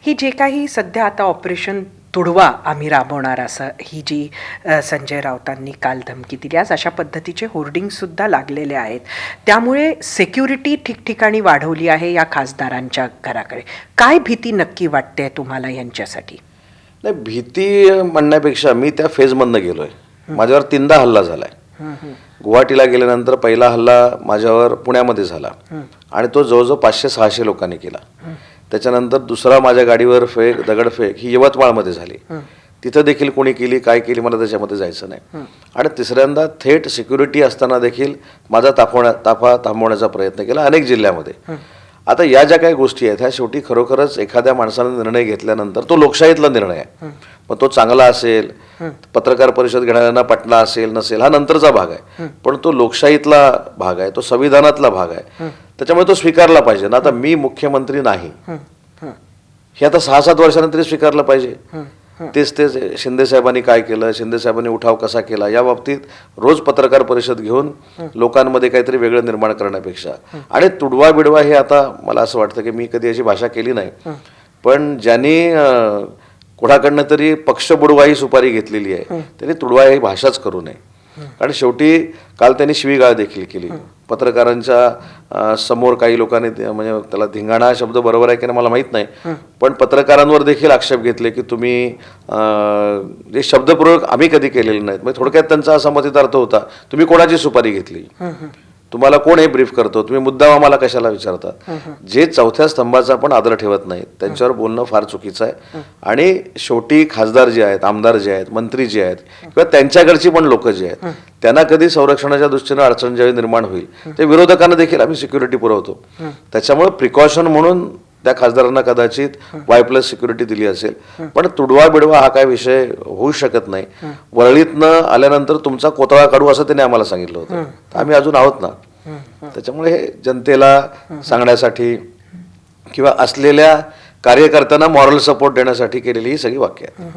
ही जे काही सध्या आता ऑपरेशन तुडवा आम्ही राबवणार असं ही जी संजय राऊतांनी काल धमकी दिली, आज अशा पद्धतीचे होर्डिंगसुद्धा लागलेले आहेत. त्यामुळे सिक्युरिटी ठिकठिकाणी वाढवली आहे या खासदारांच्या घराकडे. काय भीती नक्की वाटते तुम्हाला यांच्यासाठी? नाही, भीती म्हणण्यापेक्षा मी त्या फेजमधनं गेलो आहे. माझ्यावर 3दा हल्ला झाला आहे. गुवाहाटीला गेल्यानंतर पहिला हल्ला माझ्यावर पुण्यामध्ये झाला आणि तो जवळजवळ 500-600 लोकांनी केला. त्याच्यानंतर दुसरा माझ्या गाडीवर दगडफेक ही यवतमाळमध्ये झाली. तिथं देखील कोणी केली, काय केली मला त्याच्यामध्ये जायचं नाही. आणि तिसऱ्यांदा थेट सिक्युरिटी असताना देखील माझा ताफा थांबवण्याचा प्रयत्न केला अनेक जिल्ह्यामध्ये. आता या ज्या काही गोष्टी आहेत ह्या शेवटी खरोखरच एखाद्या माणसाने निर्णय घेतल्यानंतर तो लोकशाहीतला निर्णय आहे. मग तो चांगला असेल, पत्रकार परिषद घेणाऱ्यांना पटला असेल नसेल हा नंतरचा भाग आहे, पण तो लोकशाहीतला भाग आहे, तो संविधानातला भाग आहे. त्याच्यामुळे तो स्वीकारला पाहिजे ना. आता मी मुख्यमंत्री नाही हे आता 6-7 वर्षानंतर स्वीकारलं पाहिजे. तेच शिंदे साहेबांनी काय केलं, शिंदे साहेबांनी उठाव कसा केला, या बाबतीत रोज पत्रकार परिषद घेऊन लोकांमध्ये काहीतरी वेगळं निर्माण करण्यापेक्षा. आणि तुडवा बिडवा हे आता मला असं वाटतं की मी कधी अशी भाषा केली नाही, पण ज्यांनी कोणाकडनं तरी पक्ष बुडवा ही सुपारी घेतलेली आहे त्यांनी तुडवा ही भाषाच करू नये. कारण शेवटी काल त्यांनी शिवीगाळ देखील केली पत्रकारांच्या समोर. काही लोकांनी म्हणजे त्याला धिंगाणा हा शब्द बरोबर आहे की नाही मला माहीत नाही, पण पत्रकारांवर देखील आक्षेप घेतले की तुम्ही जे शब्दप्रयोग आम्ही कधी केलेले नाहीत. म्हणजे थोडक्यात त्यांचा असा मतितार्थ होता तुम्ही कोणाची सुपारी घेतली, तुम्हाला कोण हे ब्रीफ करतो, तुम्ही मुद्दाम आम्हाला कशाला विचारता. जे चौथ्या स्तंभाचा पण आदर ठेवत नाहीत त्यांच्यावर बोलणं फार चुकीचं आहे. आणि शेवटी खासदार जे आहेत, आमदार जे आहेत, मंत्री जे आहेत किंवा त्यांच्याकडची पण लोक जे आहेत त्यांना कधी संरक्षणाच्या दृष्टीनं अडचण ज्यावेळी निर्माण होईल ते विरोधकांना देखील आम्ही सिक्युरिटी पुरवतो. त्याच्यामुळे प्रिकॉशन म्हणून त्या खासदारांना कदाचित Y+ सिक्युरिटी दिली असेल, पण तुडवा बिडवा हा काय विषय होऊ शकत नाही. वरळीतनं आल्यानंतर तुमचा कोतळा काढू असं त्यांनी आम्हाला सांगितलं होतं. आम्ही अजून आहोत ना. त्याच्यामुळे हे जनतेला सांगण्यासाठी किंवा असलेल्या कार्यकर्त्यांना मॉरल सपोर्ट देण्यासाठी केलेली ही सगळी वाक्य आहेत.